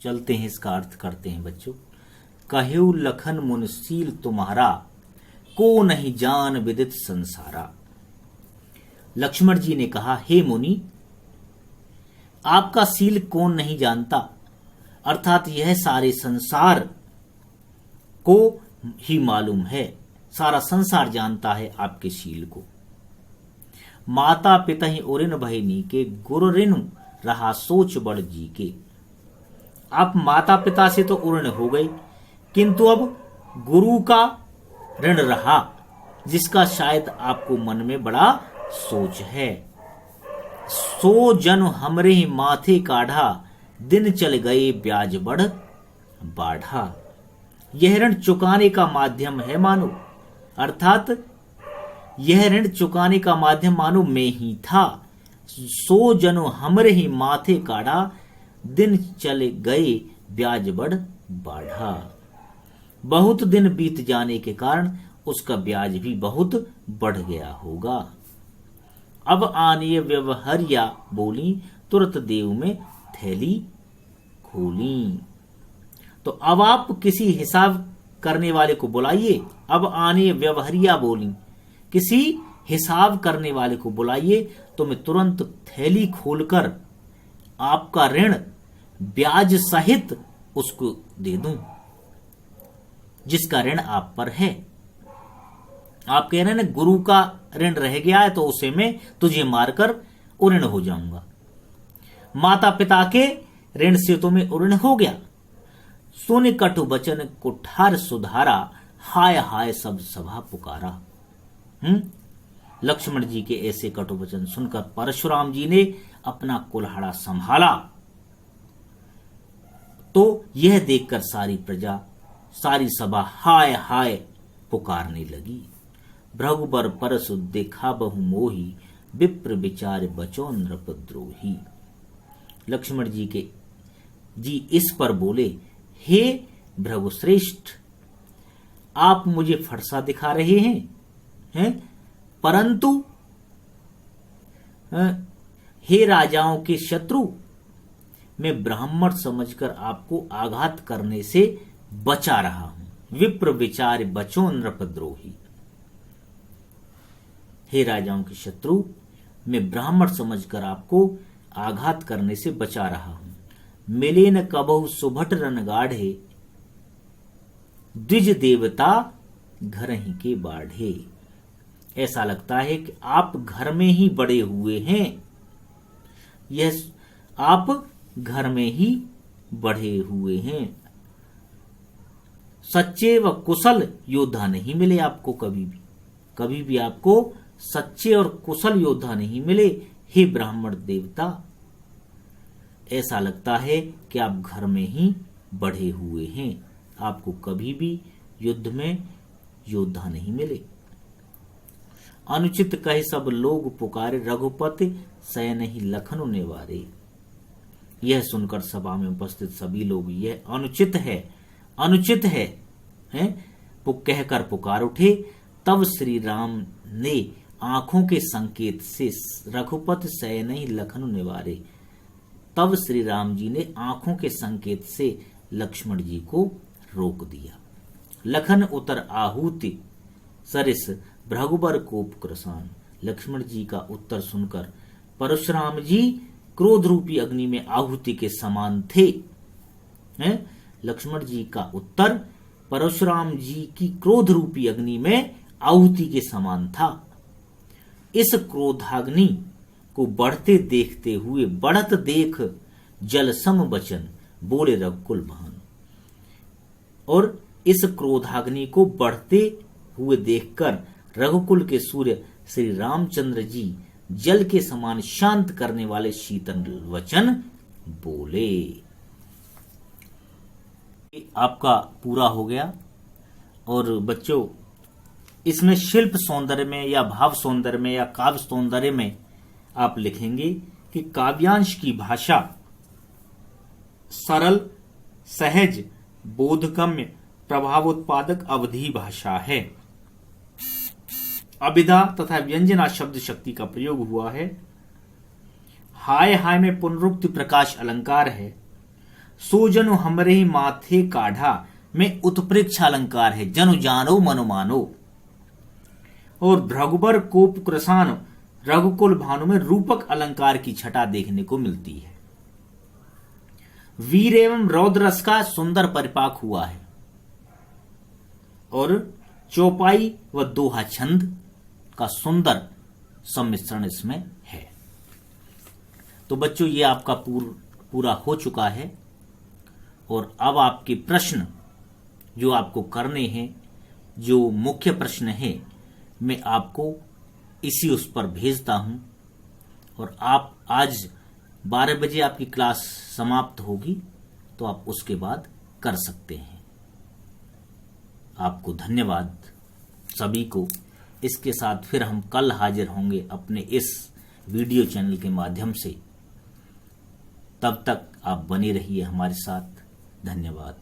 चलते हैं, इसका अर्थ करते हैं बच्चों। कहेउ लखन मुनशील तुम्हारा, को नहीं जान विदित संसारा। लक्ष्मण जी ने कहा, हे मुनि, आपका शील कौन नहीं जानता, अर्थात यह सारे संसार को ही मालूम है, सारा संसार जानता है आपके शील को। माता पिता ही उरिन भयनी के, गुरु ऋण रहा सोच बड़ जी के। आप माता पिता से तो उर्ण हो गए, किंतु अब गुरु का ऋण रहा, जिसका शायद आपको मन में बड़ा सोच है। सो जन हमरे माथे काढ़ा, दिन चल गए ब्याज बढ़ बाढ़ा। यह ऋण चुकाने का माध्यम है मानो, अर्थात यह ऋण चुकाने का माध्यम मानो मैं ही था। सो जनो हमरे ही माथे काढ़ा, दिन चले गए ब्याज बढ़ बाढ़ा। बहुत दिन बीत जाने के कारण उसका ब्याज भी बहुत बढ़ गया होगा। अब आनिय व्यवहारिया बोली, तुरंत देव में थैली खोली। तो अब आप किसी हिसाब करने वाले को बुलाइए। अब आने व्यवहारिया बोली, किसी हिसाब करने वाले को बुलाइए, तो मैं तुरंत थैली खोलकर आपका ऋण ब्याज सहित उसको दे दूं, जिसका ऋण आप पर है। आप कह रहे हैं ना, गुरु का ऋण रह गया है तो उसे मैं तुझे मारकर उऋण हो जाऊंगा। माता पिता के ऋण से तो मैं उऋण हो गया। सुन कटु बचन कुठार सुधारा, हाय हाय सब सभा पुकारा। लक्ष्मण जी के ऐसे कटु वचन सुनकर परशुराम जी ने अपना कुल्हाड़ा संभाला, तो यह देखकर सारी प्रजा, सारी सभा हाय हाय पुकारने लगी। भृगुबर परसु देखा बहु मोही, विप्र विचार बचो नृपद्रोही। लक्ष्मण जी इस पर बोले, हे भृगुश्रेष्ठ, आप मुझे फरसा दिखा रहे हैं, परंतु हे राजाओं के शत्रु, मैं ब्राह्मण समझकर आपको आघात करने से बचा रहा हूं। विप्र विचार बचो नृपद्रोही। हे राजाओं के शत्रु, मैं ब्राह्मण समझकर आपको आघात करने से बचा रहा हूं। मिले न कबहु सुभट रन गाढ़े, द्विज देवता घर ही के बाढ़े। ऐसा लगता है कि आप घर में ही बड़े हुए हैं, यह आप घर में ही बढ़े हुए हैं। सच्चे व कुशल योद्धा नहीं मिले आपको कभी भी आपको सच्चे और कुशल योद्धा नहीं मिले। हे ब्राह्मण देवता, ऐसा लगता है कि आप घर में ही बढ़े हुए हैं, आपको कभी भी युद्ध में योद्धा नहीं मिले। अनुचित कहे सब लोग पुकारे, रघुपति सयन ही लखन निवारे। यह सुनकर सभा में उपस्थित सभी लोग यह अनुचित है कहकर पुकार उठे। तब श्री राम ने आंखों के संकेत से रघुपति सयन ही लखन निवारे। तब श्री राम जी ने आंखों के संकेत से लक्ष्मण जी को रोक दिया। लखन उतर आहूति सरिस, भृगुबर कोप क्रसान। लक्ष्मण जी का उत्तर सुनकर परशुराम जी क्रोध रूपी अग्नि में आहुति के समान थे। लक्ष्मण जी का उत्तर परशुराम जी की क्रोध रूपी अग्नि में आहुति के समान था। इस क्रोधाग्नि को बढ़ते देखते हुए बढ़त देख जल सम वचन बोले रघुकुल भान। और इस क्रोधाग्नि को बढ़ते हुए देखकर रघुकुल के सूर्य श्री रामचंद्र जी जल के समान शांत करने वाले शीतल वचन बोले। आपका पूरा हो गया। और बच्चों, इसमें शिल्प सौंदर्य में या भाव सौंदर्य में या काव्य सौंदर्य में आप लिखेंगे कि काव्यांश की भाषा सरल, सहज, बोधगम्य, प्रभावोत्पादक अवधि भाषा है। अभिधा तथा व्यंजना शब्द शक्ति का प्रयोग हुआ है। हाय हाय में पुनरुक्ति प्रकाश अलंकार है। सो जनु हमरे माथे काढ़ा में उत्प्रेक्ष अलंकार है, जनु जानो मनु मानो। और भ्रगुबर कोप कृसान रघुकुल भानु में रूपक अलंकार की छटा देखने को मिलती है। वीर एवं रौद्र रस का सुंदर परिपाक हुआ है और चौपाई व दोहा छंद का सुंदर सम्मिश्रण इसमें है। तो बच्चों, ये आपका पूरा हो चुका है और अब आपके प्रश्न जो आपको करने हैं, जो मुख्य प्रश्न है, मैं आपको इसी उस पर भेजता हूं और आप आज 12 बजे आपकी क्लास समाप्त होगी तो आप उसके बाद कर सकते हैं। आपको धन्यवाद सभी को। इसके साथ फिर हम कल हाजिर होंगे अपने इस वीडियो चैनल के माध्यम से। तब तक आप बने रहिए हमारे साथ। धन्यवाद।